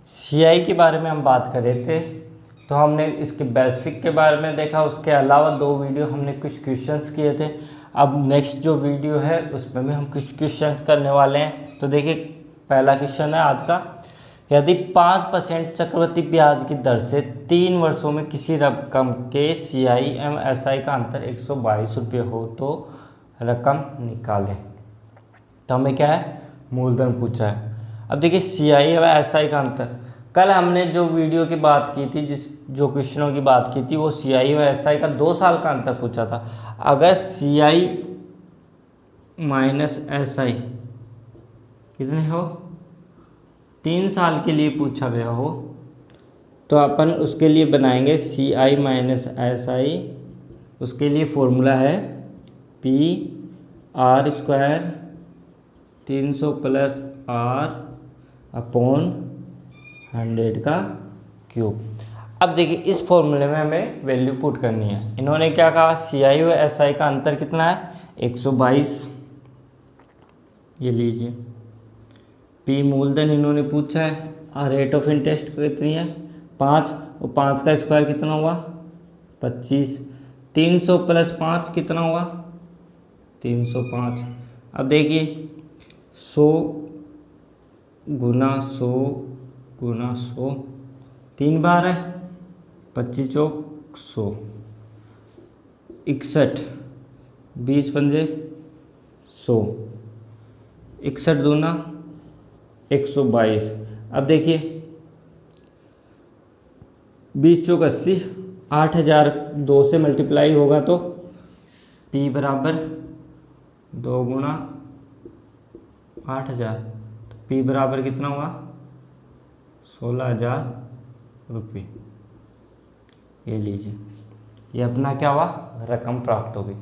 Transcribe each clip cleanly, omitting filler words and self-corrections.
CI के बारे में हम बात कर रहे थे, तो हमने इसके बेसिक के बारे में देखा। उसके अलावा 2 वीडियो हमने कुछ क्वेश्चंस किए थे। अब नेक्स्ट जो वीडियो है उसमें भी हम कुछ क्वेश्चंस करने वाले हैं। तो देखिए, पहला क्वेश्चन है आज का, यदि 5% चक्रवृद्धि ब्याज की दर से 3 वर्षों में किसी रकम के सीआई एवं एसआई का अंतर 122 रुपये हो तो रकम निकालें। तो हमें क्या है, मूलधन पूछा है। अब देखिए, सीआई और एसआई का अंतर, कल हमने जो वीडियो की बात की थी, जो क्वेश्चनों की बात की थी, वो सीआई और एसआई का 2 साल का अंतर पूछा था। अगर सीआई माइनस एसआई कितने हो, 3 साल के लिए पूछा गया हो, तो अपन उसके लिए बनाएंगे सीआई माइनस एसआई। उसके लिए फॉर्मूला है P R square 300 plus R upon 100 का क्यूब। अब देखिए, इस फॉर्मूले में हमें वैल्यू पुट करनी है। इन्होंने क्या कहा, सीआई और एसआई का अंतर कितना है, 122। ये लीजिए, पी मूलधन इन्होंने पूछा है, और रेट ऑफ इंटरेस्ट कितनी है 5, और 5 का स्क्वायर कितना हुआ 25। 300 प्लस 5 कितना हुआ 305। अब देखिए, 100 गुना 100 गुना 100, 3 बार है, 25 चौक 100, 61, 20 पंजे 100, 61 दूना 122। अब देखिए, 20 चौक 80, 8000 2 से मल्टीप्लाई होगा तो P बराबर 2 गुना 8000, तो P बराबर कितना हुआ 16,000 रुपये। ये लीजिए, ये अपना क्या हुआ, रकम प्राप्त हो गई।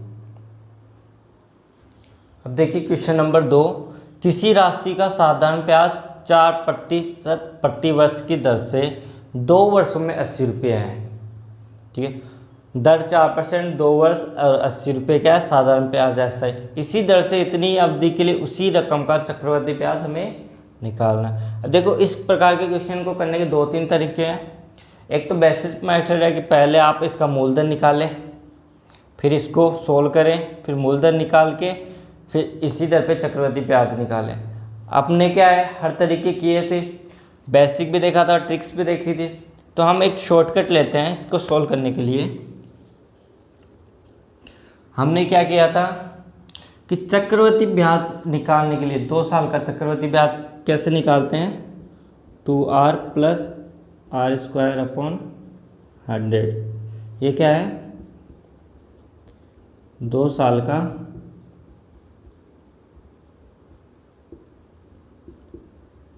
अब देखिए क्वेश्चन नंबर 2, किसी राशि का साधारण ब्याज 4% प्रति वर्ष की दर से 2 वर्षों में 80 रुपये है। ठीक है, दर 4%, 2 वर्ष और 80 रुपये क्या है, साधारण ब्याज ऐसा है। इसी दर से इतनी अवधि के लिए उसी रकम का चक्रवृद्धि ब्याज हमें निकालना है। अब देखो, इस प्रकार के क्वेश्चन को करने के 2-3 तरीके हैं। एक तो बेसिक मेथड है कि पहले आप इसका मूलधन निकालें, फिर इसको सोल्व करें, फिर मूलधन निकाल के फिर इसी दर पे चक्रवृद्धि ब्याज निकालें। आपने क्या है, हर तरीके किए थे, बेसिक भी देखा था, ट्रिक्स भी देखी थी। तो हम एक शॉर्टकट लेते हैं इसको सोल्व करने के लिए। हमने क्या किया था कि चक्रवृद्धि ब्याज निकालने के लिए 2 साल का चक्रवृद्धि ब्याज कैसे निकालते हैं, 2r plus are square upon 100। ये क्या है, 2 साल का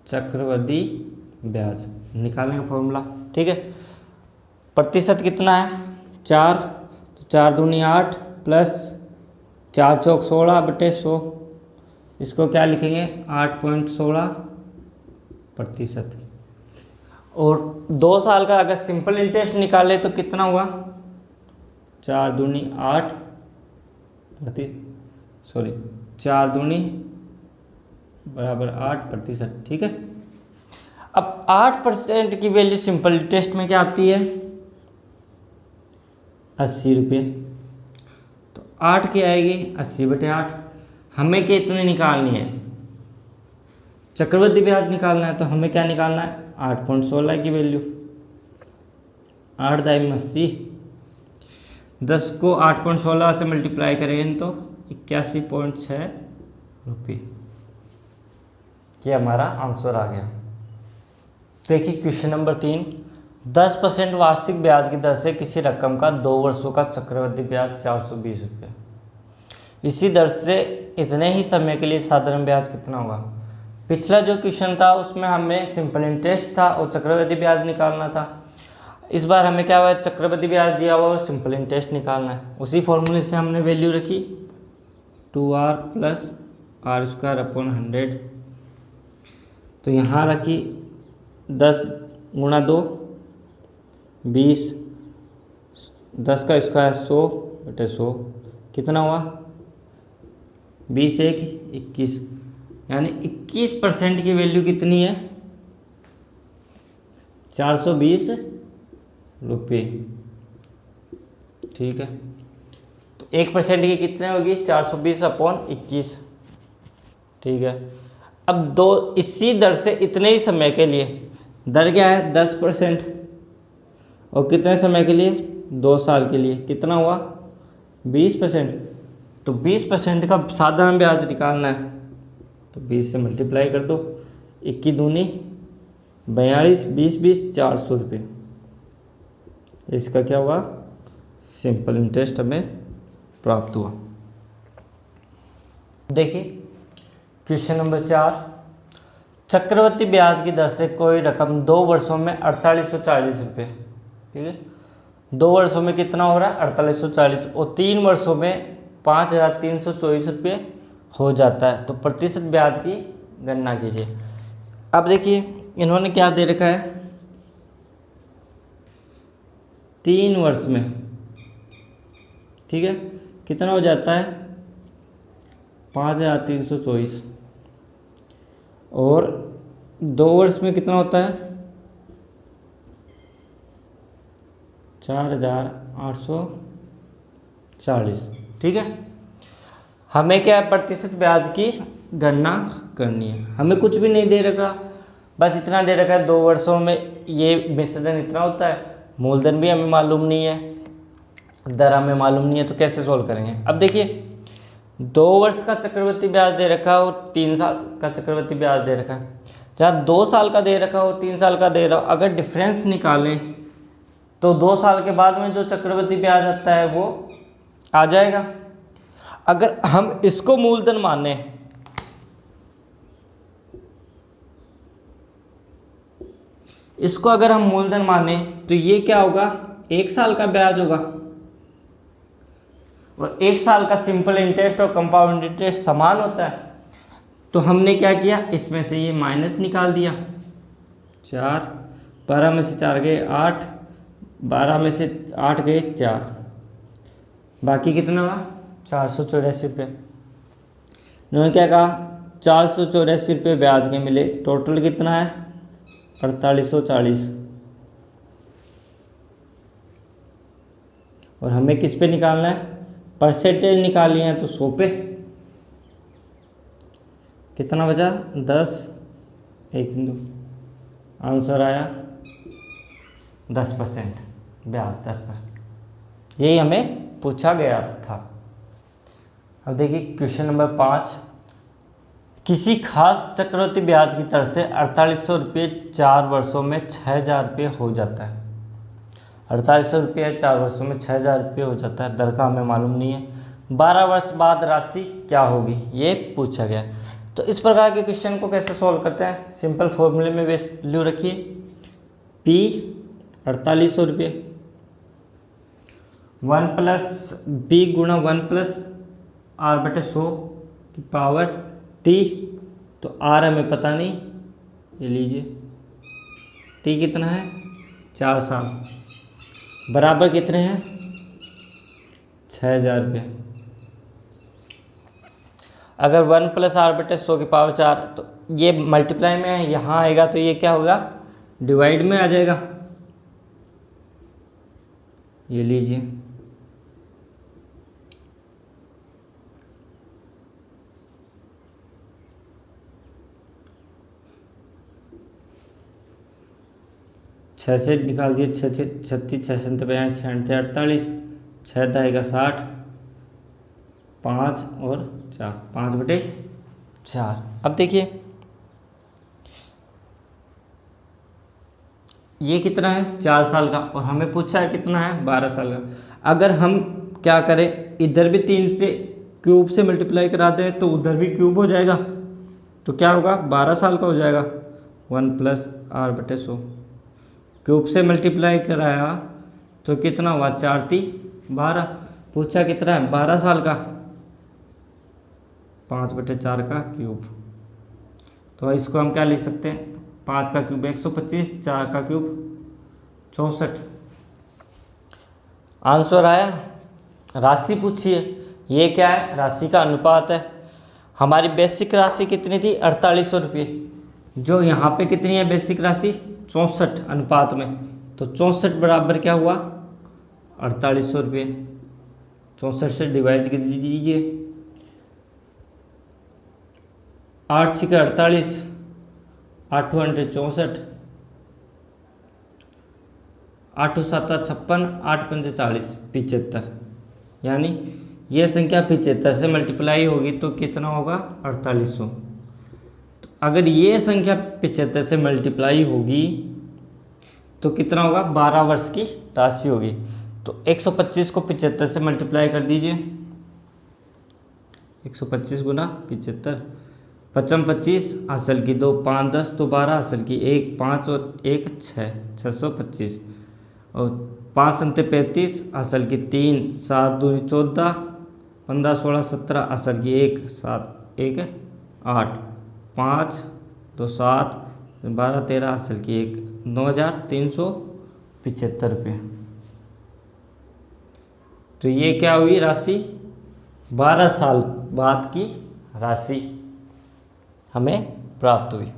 चक्रवृद्धि ब्याज निकालने का फॉर्मूला। ठीक है, प्रतिशत कितना है 4, तो 4 दूनी 8 प्लस 4 चौक 16 बटे 100। इसको क्या लिखेंगे 8.16%। और 2 साल का अगर सिंपल इंटरेस्ट निकाले तो कितना हुआ 4 दूनी 8 4 दूनी बराबर 8%। ठीक है, अब 8% की वैल्यू सिंपल इंटरेस्ट में क्या आती है 80 रुपये। तो 8 की आएगी 80 बटे 8। हमें कितने निकालनी है, चक्रवृद्धि ब्याज निकालना है। तो हमें क्या निकालना है 8.16 की वैल्यू। 8 दाई 80, 10 को 8.16 से मल्टीप्लाई करेंगे तो 81.6 रुपये। ये हमारा आंसर आ गया। देखिए क्वेश्चन नंबर 3, 10% वार्षिक ब्याज की दर से किसी रकम का 2 वर्षों का चक्रवृद्धि ब्याज 420 रुपये। इसी दर से इतने ही समय के लिए साधारण ब्याज कितना होगा। पिछला जो क्वेश्चन था उसमें हमें सिंपल इंटरेस्ट था और चक्रवृद्धि ब्याज निकालना था। इस बार हमें क्या हुआ, चक्रवृद्धि ब्याज दिया हुआ और सिंपल इंटरेस्ट निकालना है। उसी फॉर्मूले से हमने वैल्यू रखी 2r plus are square upon 100। तो यहाँ रखी 10 गुणा 2 20, 10 का स्क्वायर 100 बटे 100 कितना हुआ 20 1 21, यानी 21% की वैल्यू कितनी है 420 रुपये, ठीक है। तो 1% की कितने होगी, 420/21, ठीक है। अब दो इसी दर से इतने ही समय के लिए, दर क्या है 10%, और कितने समय के लिए, 2 साल के लिए, कितना हुआ 20%। तो 20% का साधारण ब्याज निकालना है, तो 20 से मल्टीप्लाई कर दो, 21 दूनी 42, 20 400 रुपये। इसका क्या हुआ, सिंपल इंटरेस्ट हमें प्राप्त हुआ। देखिए क्वेश्चन नंबर 4, चक्रवृद्धि ब्याज की दर से कोई रकम 2 वर्षों में 4840 रुपये, ठीक है। 2 वर्षों में कितना हो रहा है 4840, और 3 वर्षों में 5324 रुपये हो जाता है। तो प्रतिशत ब्याज की गणना कीजिए। अब देखिए इन्होंने क्या दे रखा है, 3 वर्ष में, ठीक है, कितना हो जाता है 5324, और 2 वर्ष में कितना होता है 4840, ठीक है। हमें क्या है, प्रतिशत ब्याज की गणना करनी है। हमें कुछ भी नहीं दे रखा, बस इतना दे रखा है 2 वर्षों में ये मिश्रण इतना होता है, मूलधन भी हमें मालूम नहीं है, दर हमें मालूम नहीं है, तो कैसे सोल्व करेंगे। अब देखिए 2 वर्ष का चक्रवृद्धि ब्याज दे रखा है और 3 साल का चक्रवृद्धि ब्याज दे रखा है। जहाँ 2 साल का दे रखा हो 3 साल का दे रहा हो, अगर डिफरेंस निकालें तो 2 साल के बाद में जो चक्रवृद्धि ब्याज आता है वो आ जाएगा। अगर हम इसको मूलधन माने, इसको अगर हम मूलधन माने तो ये क्या होगा, 1 साल का ब्याज होगा, और 1 साल का सिंपल इंटरेस्ट और कंपाउंड इंटरेस्ट समान होता है। तो हमने क्या किया, इसमें से ये माइनस निकाल दिया, 4, 12 में से 4 गए 8, 12 में से 8 गए 4, बाकी कितना हुआ 484 रुपये। उन्होंने क्या कहा, 484 रुपये ब्याज के मिले, टोटल कितना है 4840, और हमें किस पे निकालना है, परसेंटेज निकालनी है, तो 100 पे। कितना बचा 10, एक बिंदु, आंसर आया 10% ब्याज दर पर। यही हमें पूछा गया था। अब देखिए क्वेश्चन नंबर 5, किसी खास चक्रवृद्धि ब्याज की दर से 4800 रुपये 4 वर्षों में 6000 रुपये हो जाता है। 4800 रुपये 4 वर्षों में 6000 रुपये हो जाता है, दर का हमें मालूम नहीं है। 12 वर्ष बाद राशि क्या होगी, ये पूछा गया। तो इस प्रकार के क्वेश्चन को कैसे सॉल्व करते हैं, सिंपल फॉर्मूले में वैल्यू रखिए, P 4800 रुपये 1 + B गुणा 1 + R/100 की पावर T, तो R हमें पता नहीं, ये लीजिए T कितना है 4 साल, बराबर कितने हैं 6000 रुपये। अगर 1 + R/100 की पावर 4, तो ये मल्टीप्लाई में यहाँ आएगा, तो ये क्या होगा डिवाइड में आ जाएगा, ये लीजिए। छः से निकाल दिए, 6 6 36 6 7 6 48, 6 आएगा 60, 5 और 4, 5/4। अब देखिए ये कितना है 4 साल का, और हमें पूछा है कितना है 12 साल का। अगर हम क्या करें, इधर भी 3 से क्यूब से मल्टीप्लाई करा दें तो उधर भी क्यूब हो जाएगा, तो क्या होगा 12 साल का हो जाएगा। 1 + R/100 क्यूब से मल्टीप्लाई कराया तो कितना हुआ 4 × 3 = 12, पूछा कितना है 12 साल का, 5/4 का क्यूब। तो इसको हम क्या लिख सकते हैं, 5 का क्यूब 125, 4 का क्यूब 64। आंसर आया। राशि पूछिए, ये क्या है, राशि का अनुपात है। हमारी बेसिक राशि कितनी थी 4800 रुपये, जो यहाँ पे कितनी है बेसिक राशि 64 अनुपात में, तो 64 बराबर क्या हुआ 4800 रुपये। 64 से डिवाइड कर लीजिए, 8 6 48, 8 64, 8 7 56, 8 5 40, 75। यानी ये संख्या 75 से मल्टीप्लाई होगी तो कितना होगा 4800। तो अगर ये संख्या 75 से मल्टीप्लाई होगी तो कितना होगा 12 वर्ष की राशि होगी। तो 125 को 75 से मल्टीप्लाई कर दीजिए, 125 गुना 75, 55 25, असल की 2, 5 10, 2 12, असल की 1 5 और 1 6, 625, और 5 संते 35, असल की 3, 7 दूनी 14, 15 16 17, असल की 1, 7 1 8, 5 2 7, 12 13, असल की 1, 9375 रुपये। तो ये क्या हुई राशि 12 साल बाद की राशि हमें प्राप्त हुई।